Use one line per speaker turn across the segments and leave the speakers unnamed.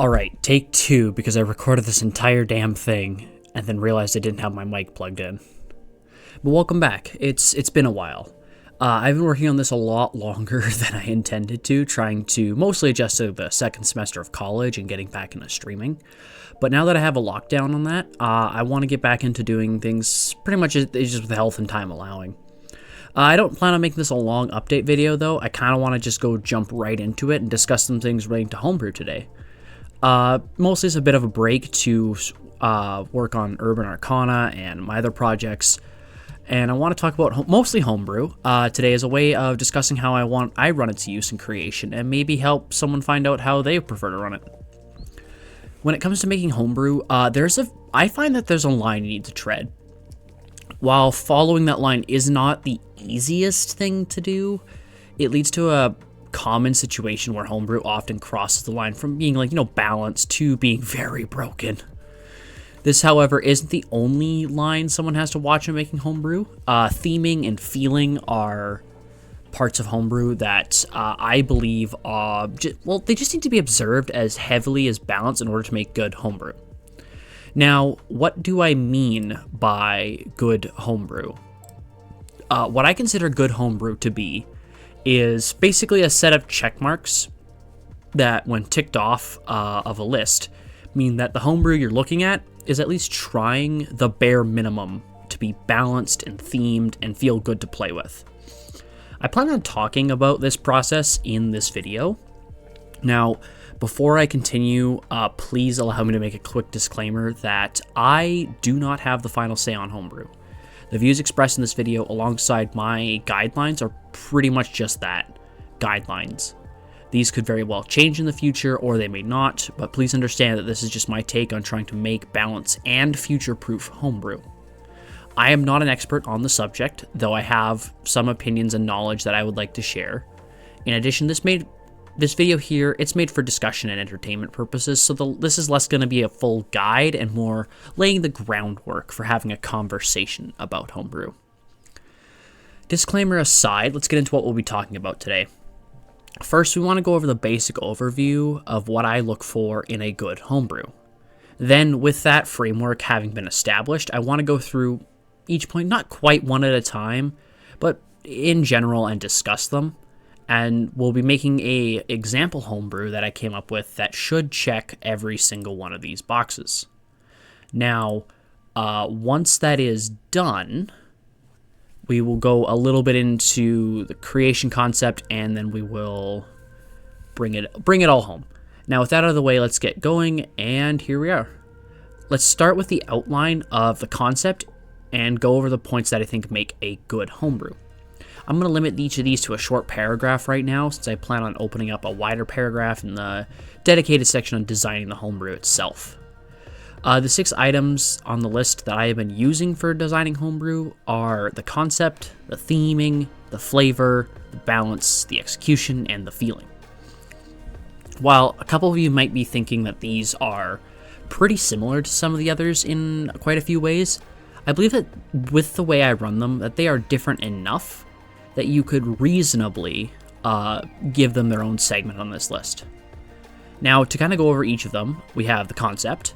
Alright, take two, because I recorded this entire damn thing and then realized I didn't have my mic plugged in. But welcome back. It's been a while. I've been working on this a lot longer than I intended to, trying to mostly adjust to the second semester of college and getting back into streaming. But now that I have a lockdown on that, I want to get back into doing things pretty much just with health and time allowing. I don't plan on making this a long update video, though. I kind of want to just go jump right into it and discuss some things relating to Homebrew today. Mostly it's a bit of a break to work on Urban Arcana and my other projects, and I want to talk about mostly Homebrew today as a way of discussing how I run its use in creation, and maybe help someone find out how they prefer to run it. When it comes to making Homebrew, I find that there's a line you need to tread. While following that line is not the easiest thing to do, it leads to a common situation where Homebrew often crosses the line from being balanced to being very broken. This, however, isn't the only line someone has to watch when making Homebrew. Theming and feeling are parts of Homebrew that I believe they just need to be observed as heavily as balanced in order to make good Homebrew. Now, what do I mean by good Homebrew? What I consider good Homebrew to be is basically a set of check marks that, when ticked off of a list, mean that the Homebrew you're looking at is at least trying the bare minimum to be balanced and themed and feel good to play with. I plan on talking about this process in this video. Now, before I continue, please allow me to make a quick disclaimer that I do not have the final say on Homebrew. The views expressed in this video alongside my guidelines are pretty much just that, guidelines. These could very well change in the future, or they may not, but please understand that this is just my take on trying to make balance and future-proof Homebrew. I am not an expert on the subject, though I have some opinions and knowledge that I would like to share. In addition, this video here, it's made for discussion and entertainment purposes, so this is less going to be a full guide and more laying the groundwork for having a conversation about Homebrew. Disclaimer aside, let's get into what we'll be talking about today. First, we want to go over the basic overview of what I look for in a good Homebrew. Then, with that framework having been established, I want to go through each point, not quite one at a time, but in general, and discuss them. And we'll be making a example Homebrew that I came up with that should check every single one of these boxes. Now, once that is done, we will go a little bit into the creation concept, and then we will bring it all home. Now, with that out of the way, let's get going, and here we are. Let's start with the outline of the concept and go over the points that I think make a good Homebrew. I'm going to limit each of these to a short paragraph right now, since I plan on opening up a wider paragraph in the dedicated section on designing the Homebrew itself. The 6 items on the list that I have been using for designing Homebrew are the concept, the theming, the flavor, the balance, the execution, and the feeling. While a couple of you might be thinking that these are pretty similar to some of the others in quite a few ways, I believe that with the way I run them, that they are different enough that you could reasonably give them their own segment on this list. Now, to kind of go over each of them, we have the concept.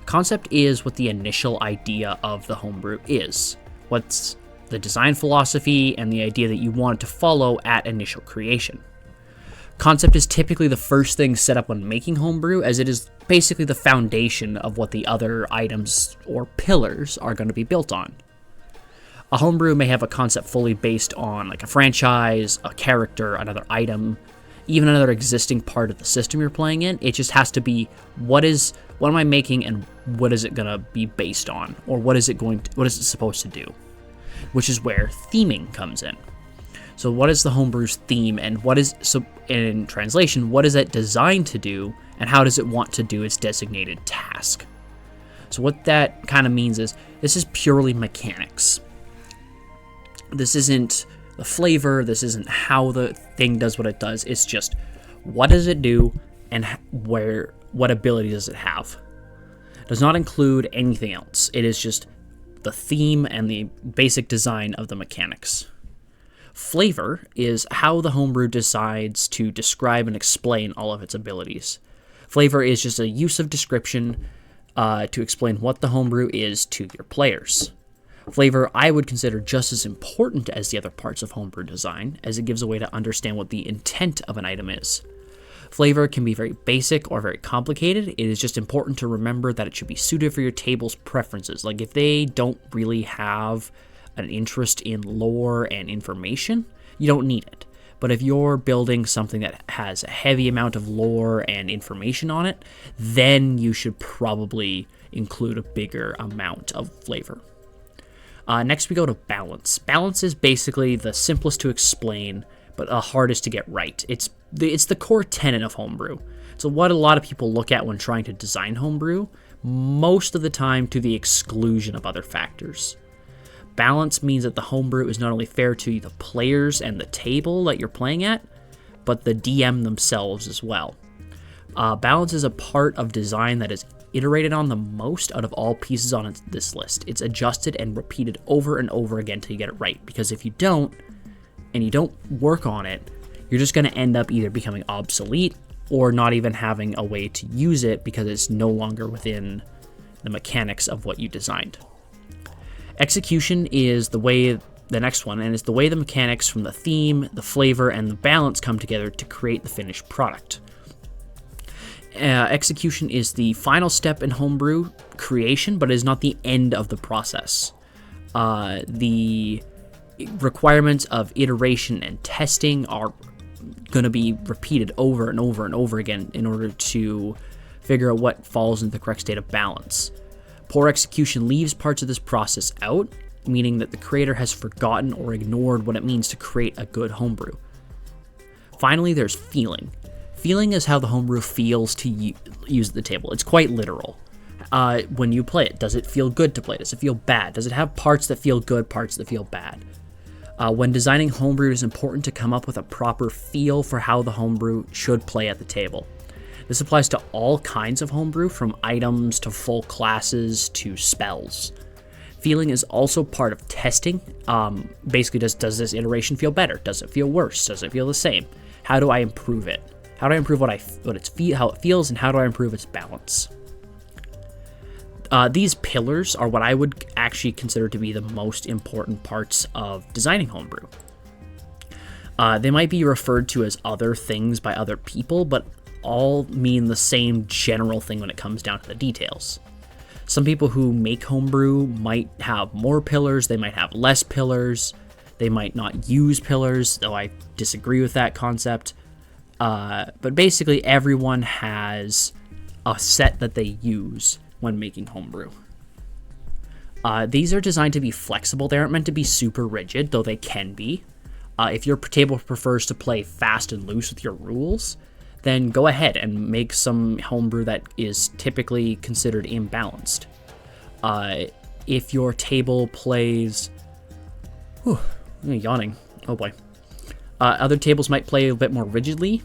Concept is what the initial idea of the Homebrew is. What's the design philosophy and the idea that you want it to follow at initial creation. Concept is typically the first thing set up when making Homebrew, as it is basically the foundation of what the other items or pillars are going to be built on. A Homebrew may have a concept fully based on like a franchise, a character, another item, even another existing part of the system you're playing in. It just has to be what am I making and what is it going to be based on, or what is it supposed to do, which is where theming comes in. So what is the Homebrew's theme, and in translation, what is it designed to do, and how does it want to do its designated task? So what that kind of means is this is purely mechanics. This isn't the flavor, this isn't how the thing does what it does, it's just what does it do and what ability does it have. It does not include anything else. It is just the theme and the basic design of the mechanics. Flavor is how the Homebrew decides to describe and explain all of its abilities. Flavor is just a use of description to explain what the homebrew is to your players. Flavor I would consider just as important as the other parts of homebrew design, as it gives a way to understand what the intent of an item is. Flavor can be very basic or very complicated. It is just important to remember that it should be suited for your table's preferences. Like if they don't really have an interest in lore and information, you don't need it. But if you're building something that has a heavy amount of lore and information on it, then you should probably include a bigger amount of flavor. Next we go to balance. Balance is basically the simplest to explain, but the hardest to get right. It's the core tenet of homebrew. So what a lot of people look at when trying to design homebrew, most of the time to the exclusion of other factors. Balance means that the homebrew is not only fair to the players and the table that you're playing at, but the DM themselves as well. Balance is a part of design that is iterated on the most out of all pieces on this list. It's adjusted and repeated over and over again till you get it right, because if you don't, and you don't work on it, you're just going to end up either becoming obsolete or not even having a way to use it because it's no longer within the mechanics of what you designed. Execution is the next one, and it's the way the mechanics from the theme, the flavor, and the balance come together to create the finished product. Execution is the final step in homebrew creation, but is not the end of the process. The requirements of iteration and testing are going to be repeated over and over and over again in order to figure out what falls into the correct state of balance. Poor execution leaves parts of this process out, meaning that the creator has forgotten or ignored what it means to create a good homebrew. Finally, there's feeling. Feeling is how the homebrew feels to use the table. It's quite literal. When you play it, does it feel good to play? Does it feel bad? Does it have parts that feel good, parts that feel bad? When designing homebrew, it is important to come up with a proper feel for how the homebrew should play at the table. This applies to all kinds of homebrew, from items to full classes to spells. Feeling is also part of testing. Basically, does this iteration feel better? Does it feel worse? Does it feel the same? How do I improve it? How do I improve how it feels, and how do I improve its balance? These pillars are what I would actually consider to be the most important parts of designing homebrew. They might be referred to as other things by other people, but all mean the same general thing when it comes down to the details. Some people who make homebrew might have more pillars, they might have less pillars, they might not use pillars, though I disagree with that concept. But basically everyone has a set that they use when making homebrew. These are designed to be flexible. They aren't meant to be super rigid, though they can be. If your table prefers to play fast and loose with your rules, then go ahead and make some homebrew that is typically considered imbalanced. If your table plays... I'm yawning. Oh boy. Other tables might play a bit more rigidly,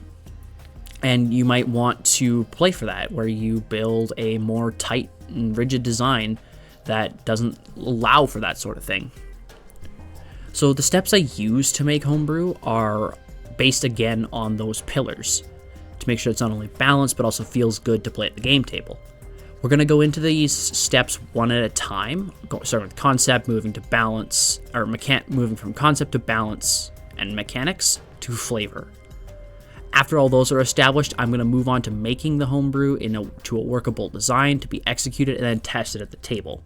and you might want to play for that, where you build a more tight and rigid design that doesn't allow for that sort of thing. So the steps I use to make homebrew are based again on those pillars, to make sure it's not only balanced, but also feels good to play at the game table. We're going to go into these steps one at a time, starting with concept, moving to balance, or moving from concept to balance, and mechanics to flavor. After all those are established, I'm going to move on to making the homebrew to a workable design to be executed and then tested at the table.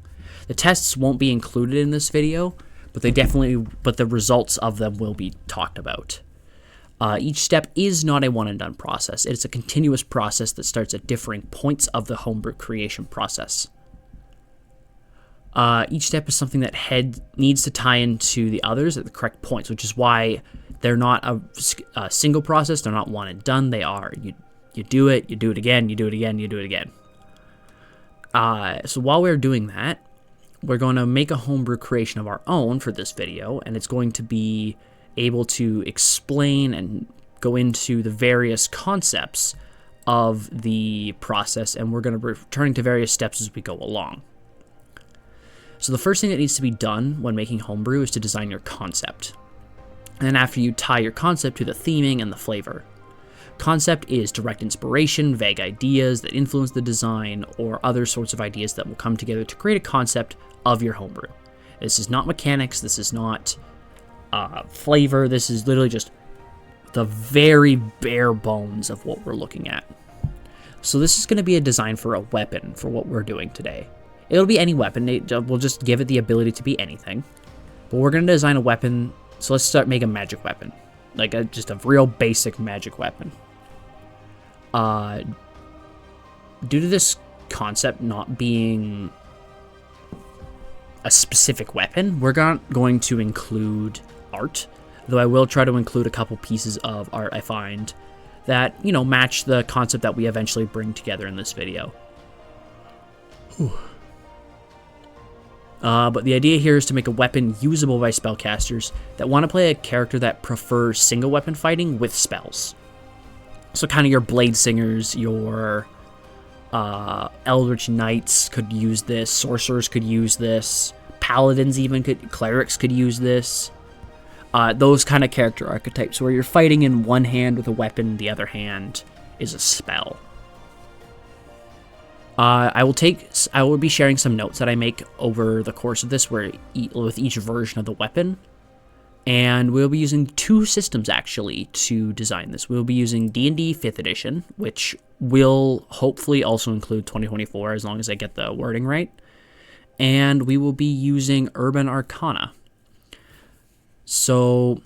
The tests won't be included in this video, but the results of them will be talked about. Each step is not a one-and-done process. It's a continuous process that starts at differing points of the homebrew creation process. Each step is something that needs to tie into the others at the correct points, which is why they're not a single process. They're not one and done. They are. You do it, you do it again, you do it again, you do it again. So while we're doing that, we're going to make a homebrew creation of our own for this video, and it's going to be able to explain and go into the various concepts of the process, and we're going to be returning to various steps as we go along. So the first thing that needs to be done when making homebrew is to design your concept. And then after you tie your concept to the theming and the flavor. Concept is direct inspiration, vague ideas that influence the design, or other sorts of ideas that will come together to create a concept of your homebrew. This is not mechanics, this is not flavor, this is literally just the very bare bones of what we're looking at. So this is going to be a design for a weapon for what we're doing today. It'll be any weapon, we'll just give it the ability to be anything. But we're going to design a weapon, so let's start making a magic weapon. Like just a real basic magic weapon. Due to this concept not being a specific weapon, we're not going to include art, though I will try to include a couple pieces of art I find that, you know, match the concept that we eventually bring together in this video. But the idea here is to make a weapon usable by spellcasters that want to play a character that prefers single weapon fighting with spells. So kind of your Blade Singers, your Eldritch Knights could use this, Sorcerers could use this, Paladins even could, Clerics could use this. Those kind of character archetypes where you're fighting in one hand with a weapon, the other hand is a spell. I will be sharing some notes that I make over the course of this with each version of the weapon. And we'll be using two systems, actually, to design this. We'll be using D&D 5th edition, which will hopefully also include 2024, as long as I get the wording right. And we will be using Urban Arcana. So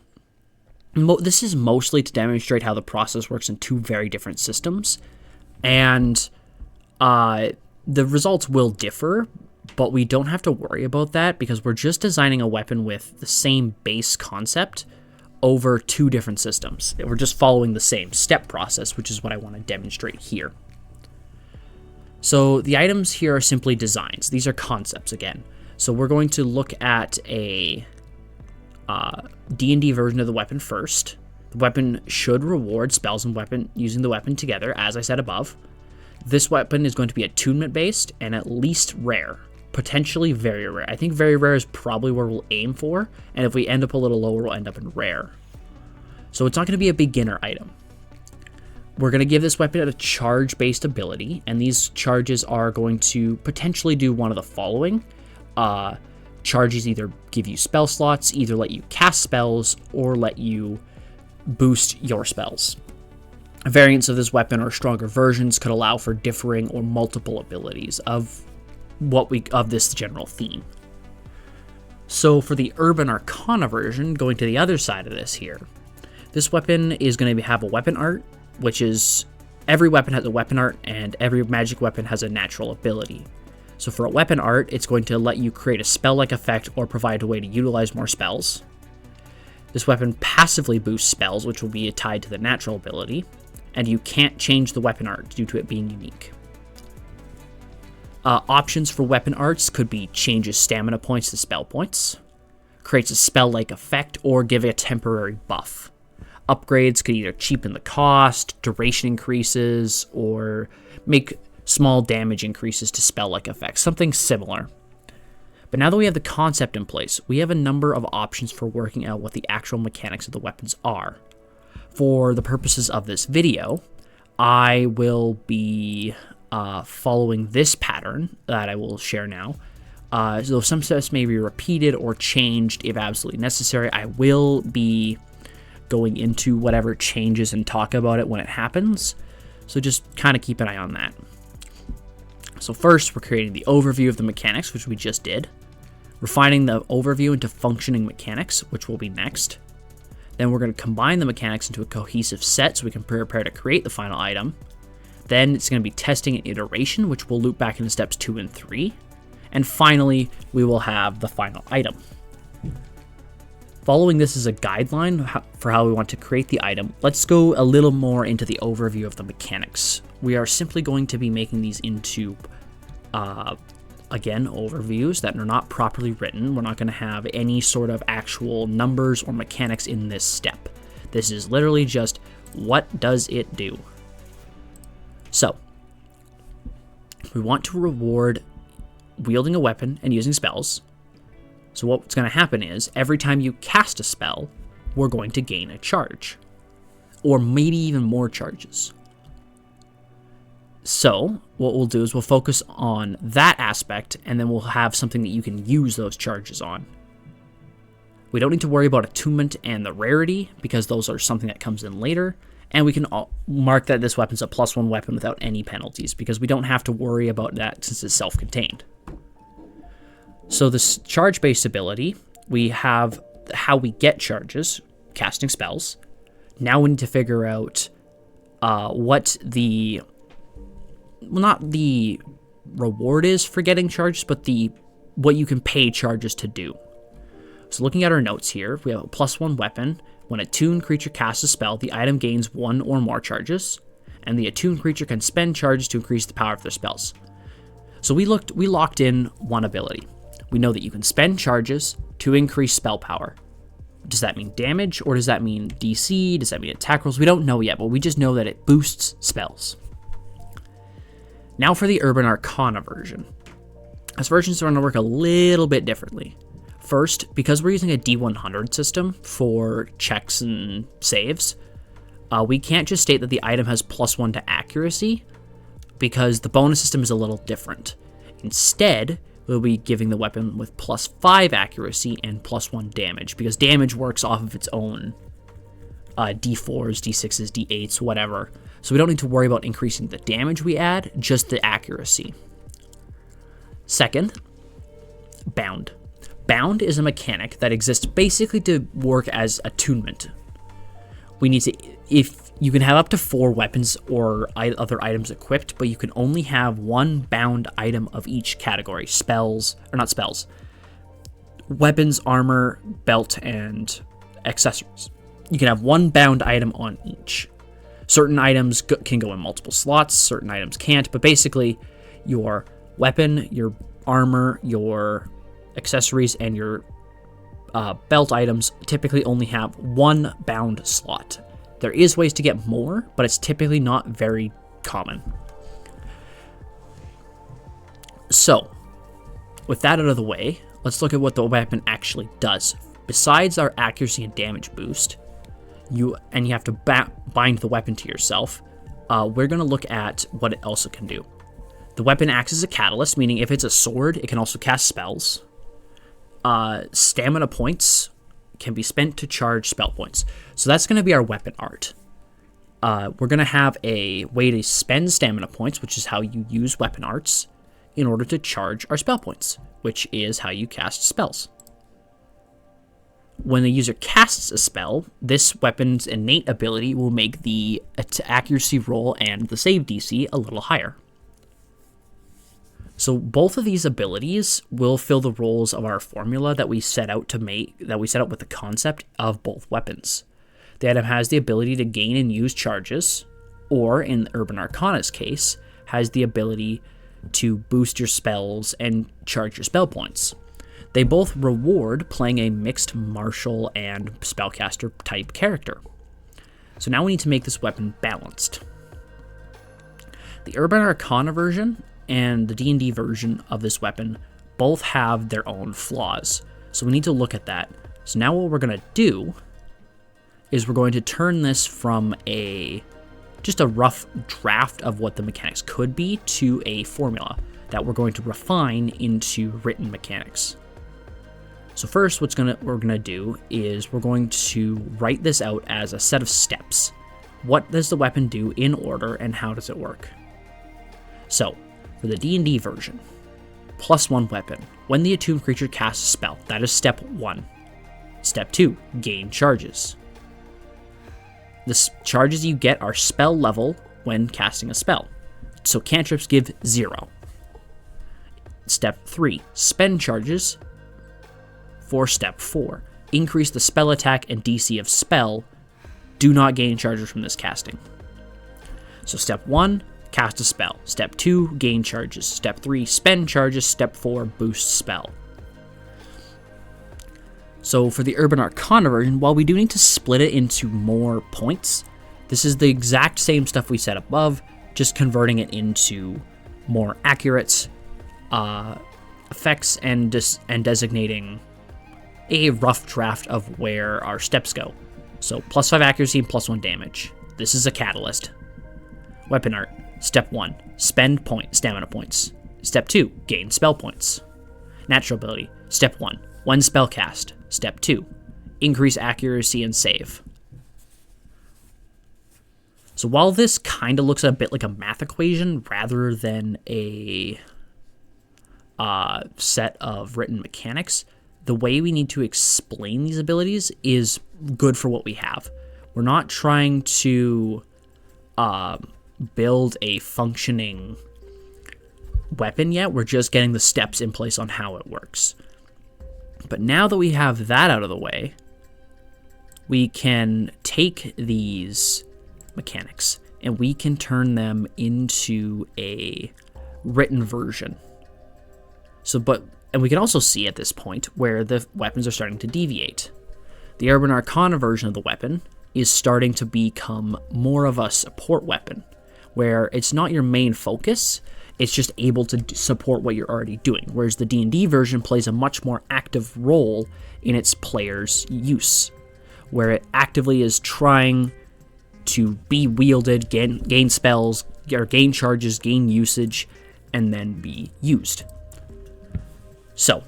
this is mostly to demonstrate how the process works in two very different systems. And the results will differ, but we don't have to worry about that because we're just designing a weapon with the same base concept over two different systems. We're just following the same step process, which is what I want to demonstrate here. So the items here are simply designs. These are concepts again. So we're going to look at a D&D version of the weapon first. The weapon should reward spells and weapon using the weapon together, as I said above. This weapon is going to be attunement based and at least rare. Potentially very rare. I think very rare is probably where we'll aim for, and if we end up a little lower, we'll end up in rare. So it's not going to be a beginner item. We're going to give this weapon a charge-based ability, and these charges are going to potentially do one of the following. Charges either give you spell slots, either let you cast spells, or let you boost your spells. Variants of this weapon or stronger versions could allow for differing or multiple abilities of this general theme. So for the Urban Arcana version, going to the other side of this here, this weapon is going to have a weapon art, which is every weapon has a weapon art and every magic weapon has a natural ability. So for a weapon art, it's going to let you create a spell-like effect or provide a way to utilize more spells. This weapon passively boosts spells, which will be tied to the natural ability, and you can't change the weapon art due to it being unique. Options for weapon arts could be changes stamina points to spell points, creates a spell-like effect, or give a temporary buff. Upgrades could either cheapen the cost, duration increases, or make small damage increases to spell-like effects, something similar. But now that we have the concept in place, we have a number of options for working out what the actual mechanics of the weapons are. For the purposes of this video, I will be following this pattern that I will share now. So some steps may be repeated or changed if absolutely necessary. I will be going into whatever changes and talk about it when it happens. So just kind of keep an eye on that. So first, we're creating the overview of the mechanics, which we just did. Refining the overview into functioning mechanics, which will be next. Then we're going to combine the mechanics into a cohesive set so we can prepare to create the final item. Then it's going to be testing and iteration, which will loop back into steps 2 and 3. And finally, we will have the final item. Following this is a guideline for how we want to create the item. Let's go a little more into the overview of the mechanics. We are simply going to be making these into, again, overviews that are not properly written. We're not going to have any sort of actual numbers or mechanics in this step. This is literally just, what does it do? So, we want to reward wielding a weapon and using spells. So what's going to happen is, every time you cast a spell, we're going to gain a charge. or maybe even more charges. So what we'll do is we'll focus on that aspect, and then we'll have something that you can use those charges on. We don't need to worry about attunement and the rarity, because those are something that comes in later. And we can mark that this weapon's a +1 weapon without any penalties, because we don't have to worry about that since it's self-contained. So this charge-based ability, we have how we get charges, casting spells. Now we need to figure out what the... well, not the reward is for getting charges, but what you can pay charges to do. So looking at our notes here, we have a +1 weapon. When a attuned creature casts a spell, the item gains 1 or more charges, and the attuned creature can spend charges to increase the power of their spells. So we locked in one ability. We know that you can spend charges to increase spell power. Does that mean damage, or does that mean DC? Does that mean attack rolls? We don't know yet, but we just know that it boosts spells. Now for the Urban Arcana version. This version's going to work a little bit differently. First, because we're using a D100 system for checks and saves, we can't just state that the item has +1 to accuracy, because the bonus system is a little different. Instead, we'll be giving the weapon with +5 accuracy and +1 damage, because damage works off of its own D4s, D6s, D8s, whatever. So we don't need to worry about increasing the damage we add, just the accuracy. Second, Bound. Bound is a mechanic that exists basically to work as attunement. We need to, if you can have up to 4 weapons or other items equipped, but you can only have 1 bound item of each category. Weapons, armor, belt, and accessories. You can have 1 bound item on each. Certain items can go in multiple slots, certain items can't, but basically your weapon, your armor, your accessories, and your belt items typically only have 1 bound slot. There is ways to get more, but it's typically not very common. So, with that out of the way, let's look at what the weapon actually does. Besides our accuracy and damage boost, you have to bind the weapon to yourself, we're going to look at what it also can do. The weapon acts as a catalyst, meaning if it's a sword, it can also cast spells. Stamina points can be spent to charge spell points. So that's going to be our weapon art. We're going to have a way to spend stamina points, which is how you use weapon arts, in order to charge our spell points, which is how you cast spells. When the user casts a spell, this weapon's innate ability will make the accuracy roll and the save DC a little higher. So both of these abilities will fill the roles of our formula that we set out with the concept of both weapons. The item has the ability to gain and use charges, or in Urban Arcana's case, has the ability to boost your spells and charge your spell points. They both reward playing a mixed martial and spellcaster type character. So now we need to make this weapon balanced. The Urban Arcana version and the D&D version of this weapon both have their own flaws. So we need to look at that. So now what we're going to do is we're going to turn this from just a rough draft of what the mechanics could be to a formula that we're going to refine into written mechanics. So first, we're going to do is we're going to write this out as a set of steps. What does the weapon do in order, and how does it work? So, for the D&D version, +1 weapon. When the attuned creature casts a spell, that is step 1. Step 2, gain charges. The charges you get are spell level when casting a spell. So cantrips give 0. Step 3, spend charges. For step 4, increase the spell attack and DC of spell. Do not gain charges from this casting. So step 1, cast a spell. Step 2, gain charges. Step 3, spend charges. Step 4, boost spell. So for the Urban Arcana version, while we do need to split it into more points, this is the exact same stuff we said above, just converting it into more accurate effects and designating a rough draft of where our steps go. So +5 accuracy and +1 damage. This is a catalyst. Weapon art. Step 1, spend stamina points. Step 2, gain spell points. Natural ability. Step 1, one spell cast. Step 2, increase accuracy and save. So while this kind of looks a bit like a math equation rather than a set of written mechanics, the way we need to explain these abilities is good for what we have. We're not trying to build a functioning weapon yet. We're just getting the steps in place on how it works. But now that we have that out of the way, we can take these mechanics and we can turn them into a written version. And we can also see at this point where the weapons are starting to deviate. The Urban Arcana version of the weapon is starting to become more of a support weapon, where it's not your main focus, it's just able to support what you're already doing, whereas the D&D version plays a much more active role in its players' use, where it actively is trying to be wielded, gain spells, or gain charges, gain usage, and then be used. So,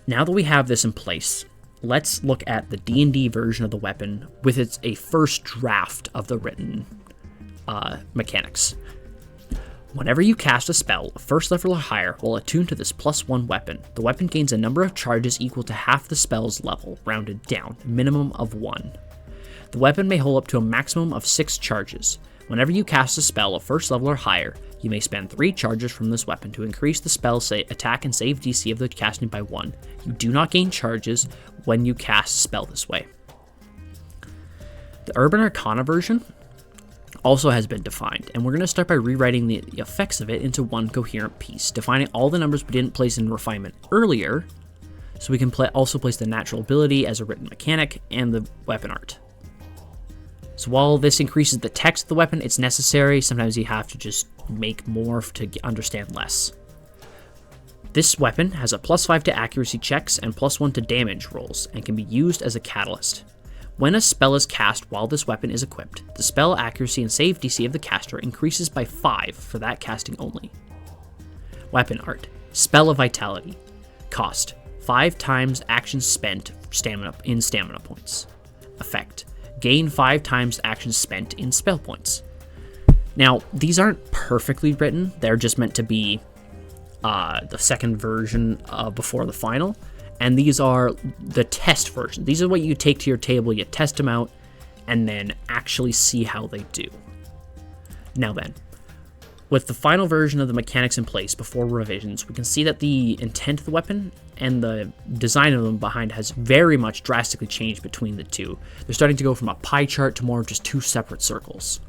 now that we have this in place, let's look at the D&D version of the weapon with a first draft of the written mechanics. Whenever you cast a spell, first level or higher will attune to this +1 weapon. The weapon gains a number of charges equal to half the spell's level, rounded down, minimum of 1. The weapon may hold up to a maximum of 6 charges. Whenever you cast a spell of first level or higher, you may spend 3 charges from this weapon to increase the spell's attack and save DC of the casting by 1. You do not gain charges when you cast a spell this way. The Urban Arcana version also has been defined, and we're going to start by rewriting the effects of it into one coherent piece, defining all the numbers we didn't place in refinement earlier, so we can also place the natural ability as a written mechanic and the weapon art. So while this increases the text of the weapon, it's necessary. Sometimes you have to just make more to understand less. This weapon has a +5 to accuracy checks and +1 to damage rolls, and can be used as a catalyst. When a spell is cast while this weapon is equipped, the spell accuracy and save DC of the caster increases by 5 for that casting only. Weapon art. Spell of Vitality. Cost. 5 times actions spent in stamina points. Effect. Gain 5 times actions spent in spell points. Now, these aren't perfectly written. They're just meant to be the second version before the final. And these are the test version. These are what you take to your table, you test them out, and then actually see how they do. Now then, with the final version of the mechanics in place before revisions, we can see that the intent of the weapon and the design of them behind has very much drastically changed between the two. They're starting to go from a pie chart to more of just 2 separate circles.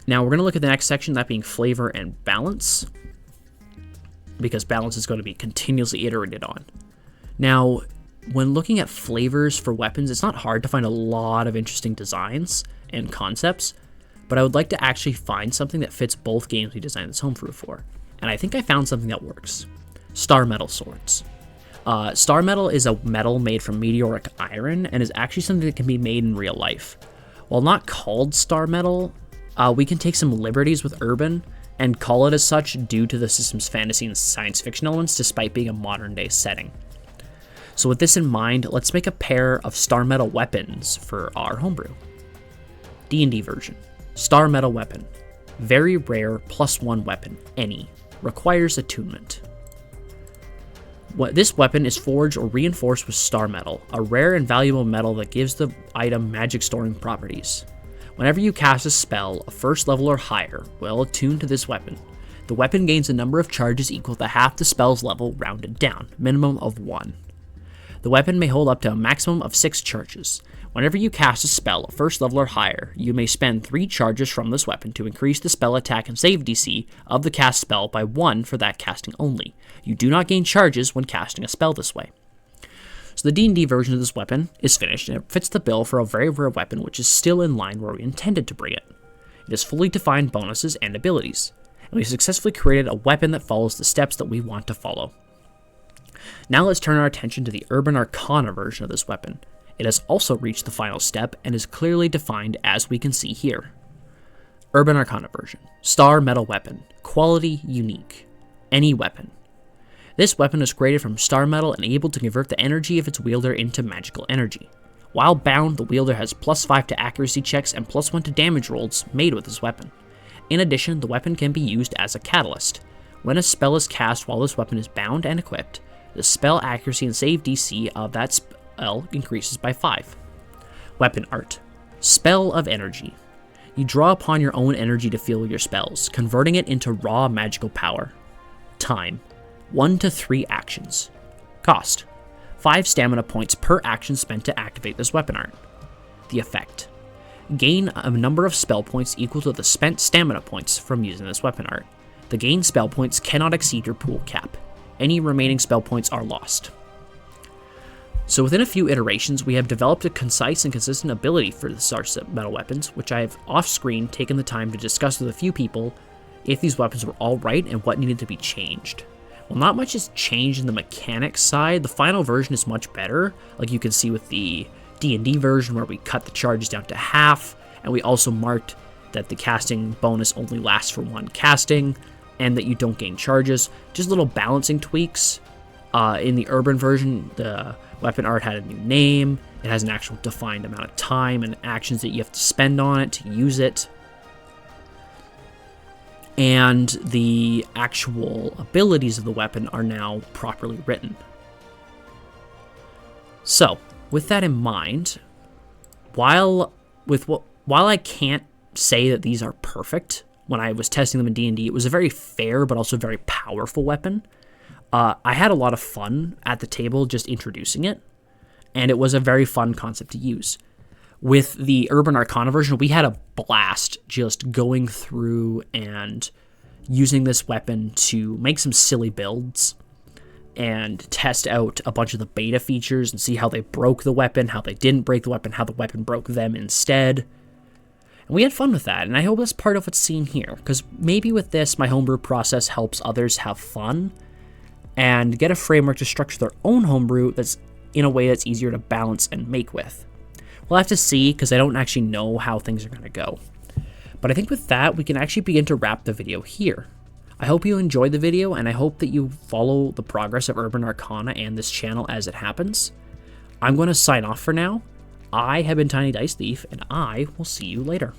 Now we're going to look at the next section, that being flavor and balance, because balance is going to be continuously iterated on. Now, when looking at flavors for weapons, it's not hard to find a lot of interesting designs and concepts, but I would like to actually find something that fits both games we designed this homebrew for. And I think I found something that works. Star metal swords. Star metal is a metal made from meteoric iron and is actually something that can be made in real life. While not called star metal, we can take some liberties with Urban and call it as such due to the system's fantasy and science fiction elements despite being a modern day setting. So with this in mind, let's make a pair of star metal weapons for our homebrew. D&D version. Star metal weapon. Very rare +1 weapon, any. Requires attunement. This weapon is forged or reinforced with star metal, a rare and valuable metal that gives the item magic storing properties. Whenever you cast a spell of first level or higher, will attune to this weapon. The weapon gains a number of charges equal to half the spell's level rounded down, minimum of 1. The weapon may hold up to a maximum of 6 charges. Whenever you cast a spell of first level or higher, you may spend 3 charges from this weapon to increase the spell attack and save DC of the cast spell by 1 for that casting only. You do not gain charges when casting a spell this way. So the D&D version of this weapon is finished, and it fits the bill for a very rare weapon which is still in line where we intended to bring it. It has fully defined bonuses and abilities, and we successfully created a weapon that follows the steps that we want to follow. Now let's turn our attention to the Urban Arcana version of this weapon. It has also reached the final step and is clearly defined as we can see here. Urban Arcana version. Star Metal Weapon. Quality unique. Any weapon. This weapon is created from star metal and able to convert the energy of its wielder into magical energy. While bound, the wielder has +5 to accuracy checks and +1 to damage rolls made with this weapon. In addition, the weapon can be used as a catalyst. When a spell is cast while this weapon is bound and equipped, the spell accuracy and save DC of that spell increases by 5. Weapon art. Spell of energy. You draw upon your own energy to fuel your spells, converting it into raw magical power. Time. 1 to 3 actions. Cost. 5 stamina points per action spent to activate this weapon art. The effect. Gain a number of spell points equal to the spent stamina points from using this weapon art. The gained spell points cannot exceed your pool cap. Any remaining spell points are lost. So within a few iterations, we have developed a concise and consistent ability for the Star Metal weapons, which I have off-screen taken the time to discuss with a few people if these weapons were alright and what needed to be changed. Well, not much has changed in the mechanics side. The final version is much better, like you can see with the D&D version where we cut the charges down to half, and we also marked that the casting bonus only lasts for 1 casting, and that you don't gain charges. Just little balancing tweaks. In the Urban version, the weapon art had a new name, it has an actual defined amount of time and actions that you have to spend on it to use it. And the actual abilities of the weapon are now properly written. So, with that in mind, while I can't say that these are perfect, when I was testing them in D&D, it was a very fair but also very powerful weapon. I had a lot of fun at the table just introducing it, and it was a very fun concept to use. With the Urban Arcana version, we had a blast just going through and using this weapon to make some silly builds and test out a bunch of the beta features and see how they broke the weapon, how they didn't break the weapon, how the weapon broke them instead. And we had fun with that, and I hope that's part of what's seen here, because maybe with this, my homebrew process helps others have fun and get a framework to structure their own homebrew that's in a way that's easier to balance and make with. We'll have to see, because I don't actually know how things are going to go. But I think with that, we can actually begin to wrap the video here. I hope you enjoyed the video, and I hope that you follow the progress of Urban Arcana and this channel as it happens. I'm going to sign off for now. I have been Tiny Dice Thief, and I will see you later.